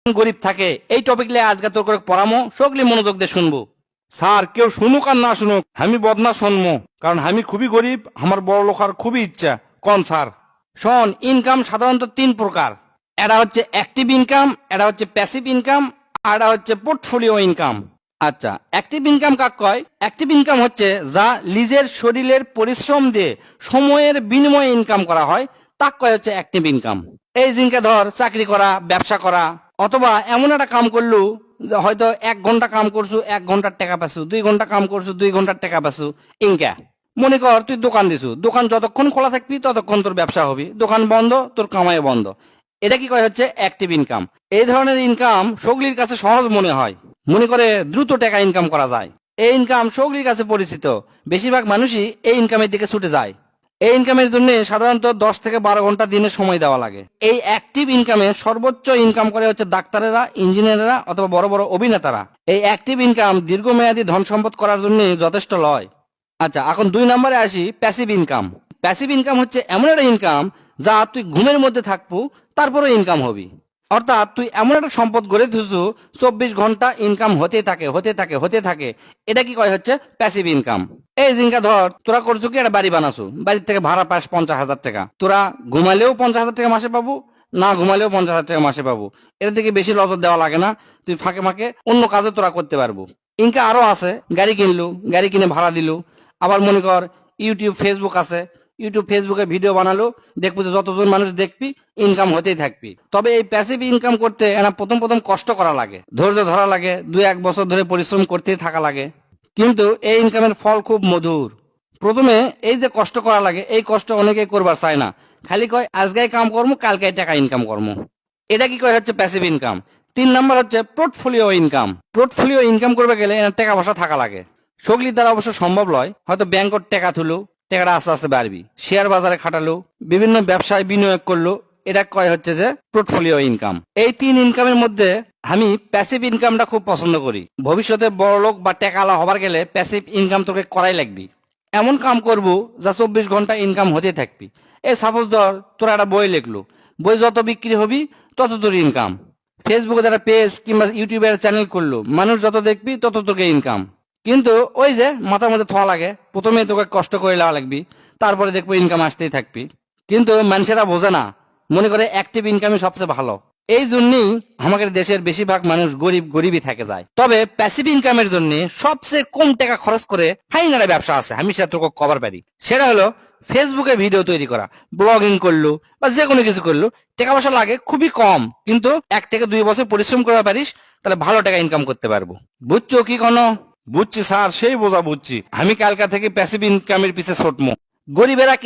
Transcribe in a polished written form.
গরিব থাকে এই টপিক নিয়ে আজকে তোর করে পড়ামো, সকলি মনোযোগ দিয়ে শুনবো। স্যার কেউ শুনুক আর না শুনুক আমি বদনা শুনবো, কারণ আমি খুবই গরিব, আমার বড় লোক আর খুবই ইচ্ছা। কোন স্যার? শোন, ইনকাম সাধারণত তিন প্রকার। এটা হচ্ছে অ্যাক্টিভ ইনকাম, এটা হচ্ছে প্যাসিভ ইনকাম, আর এটা হচ্ছে পোর্টফোলিও ইনকাম। আচ্ছা, অ্যাক্টিভ ইনকাম কাক কয়? অ্যাক্টিভ ইনকাম হচ্ছে যা নিজের শরীরের পরিশ্রম দিয়ে সময়ের বিনিময়ে ইনকাম করা হয়, তাক কয় হচ্ছে অ্যাক্টিভ ইনকাম। এই জিনকে ধর চাকরি করা, ব্যবসা করা, অথবা এমন একটা কাম করলু যে হয়তো 1 ঘন্টা কাম করছু 1 ঘন্টার টাকা পাসু, 2 ঘন্টা কাম করছু 2 ঘন্টার টাকা পাসু। ইনকা মনে কর তুই দোকান দিছু, দোকান যতক্ষণ খোলা থাকবি ততক্ষণ তোর ব্যবসা হবে, দোকান বন্ধ তোর কামাই বন্ধ। এটা কি কয় হচ্ছে অ্যাক্টিভ ইনকাম। এই ধরনের ইনকাম সগলির কাছে সহজ মনে হয়, মনে করে দ্রুত টাকা ইনকাম করা যায়। এই ইনকাম সগলির কাছে পরিচিত, বেশিরভাগ মানুষই এই ইনকামের দিকে ছুটে যায়। এই ইনকামের জন্য সাধারণত 10 থেকে 12 ঘন্টা দিনে সময় দেওয়া লাগে। এই অ্যাক্টিভ ইনকামে সর্বোচ্চ ইনকাম করে হচ্ছে ডাক্তারেরা, ইঞ্জিনিয়াররা অথবা বড় বড় অভিনেতারা। এই অ্যাক্টিভ ইনকাম দীর্ঘমেয়াদী ধন সম্পদ করার জন্য যথেষ্ট লয়। আচ্ছা, এখন 2 নম্বরে আসি প্যাসিভ ইনকাম। প্যাসিভ ইনকাম হচ্ছে এমন একটা ইনকাম যা তুই ঘুমের মধ্যে থাকবো তারপরে ইনকাম হবি। অর্থাৎ তুই এমন একটা সম্পদ গড়ে তুলছু 24 ঘন্টা ইনকাম হতে থাকে হতে থাকে হতে থাকে। এটা কি কয় হচ্ছে প্যাসিভ ইনকাম। এই জিনকা ধর তোরা করছো কি একটা বাড়ি বানাসু, বাড়ির থেকে ভাড়া পাস 50,000 টাকা, তোরা ঘুমালেও 50,000 টাকা মাসে পাবো, না ঘুমালেও 50,000 টাকা মাসে পাবো। এটা থেকে বেশি নজর দেওয়া লাগে না, তুই ফাঁকে ফাঁকে অন্য কাজও তোরা করতে পারবো। ইনকা আরো আছে, গাড়ি কিনলু, গাড়ি কিনে ভাড়া দিলু। আবার মনে কর ইউটিউব ফেসবুক আছে, ইউটিউব ফেসবুকে ভিডিও বানালো, দেখবো যে যতজন মানুষ দেখবি ইনকাম হতেই থাকবি। তবে এই প্যাসিভ ইনকাম করতে এনা প্রথম প্রথম কষ্ট করা লাগে, ধৈর্য ধরা লাগে, 2-1 বছর ধরে পরিশ্রম করতেই থাকা লাগে। কিন্তু এই ইনকামের ফল খুব মধুর। প্রথমে এই যে কষ্ট করা লাগে, এই কষ্ট অনেকেই করবার চায় না, খালি কয় আজকে কাম কর্ম কালকে টাকা ইনকাম কর্ম। এটা কি কয় হচ্ছে প্যাসিভ ইনকাম। 3 নাম্বার হচ্ছে পোর্টফোলিও ইনকাম। পোর্টফোলিও ইনকাম করবে গেলে এনার টাকা পয়সা থাকা লাগে। সগলির দ্বারা অবশ্য সম্ভব নয়, হয়তো ব্যাংকত টাকা তুলো, টাকাটা আস্তে আস্তে বাড়বি, শেয়ার বাজারে খাটালো, বিভিন্ন ব্যবসায় বিনিয়োগ করলো। এটা কয় হচ্ছে যে পোর্টফোলিও ইনকাম। এই 3 ইনকামের মধ্যে আমি প্যাসিভ ইনকামটা খুব পছন্দ করি। ভবিষ্যতে বড় লোক বা টাকালা হবার গেলে প্যাসিভ ইনকাম তোকে করাই লাগবি। এমন কাম করবো যা 24 ঘন্টা ইনকাম হতে থাকবি। এই সাপোজ ধর তোরা একটা বই লিখলো, বই যত বিক্রি হবি তত তোর ইনকাম। ফেসবুকে যারা পেজ কিংবা ইউটিউবের চ্যানেল করলো, মানুষ যত দেখবি তত তোকে ইনকাম। কিন্তু ওই যে মাথার মধ্যে থোয়া লাগে, প্রথমে তোকে কষ্ট করে নেওয়া লাগবি, তারপরে দেখবো ইনকাম আসতেই থাকবি। কিন্তু মানুষেরা বোঝে না, মনে করে অ্যাক্টিভ ইনকামই সবচেয়ে ভালো। এই জন্যই আমাদের দেশের বেশিরভাগ মানুষ গরিবই থেকে যায়। তবে প্যাসিভ ইনকামের জন্য সবচেয়ে কম টাকা খরচ করে ফাইনাল ব্যবসা আছে, আমি সেটা তোকে কভার পারি। সেটা হলো ফেসবুকে ভিডিও তৈরি করা, ব্লগিং করলো বা যে কোনো কিছু করলো, টাকা পয়সা লাগে খুবই কম, কিন্তু 1 থেকে 2 বছর পরিশ্রম করতে পারিস, তাহলে ভালো টাকা ইনকাম করতে পারবো। বুঝছো কি কোনো? বুঝছি স্যার, সেই বোঝা বুঝছি। আমি কালকা থেকে প্যাসিভ ইনকামের পিছে ছুটমু। গরিবেরা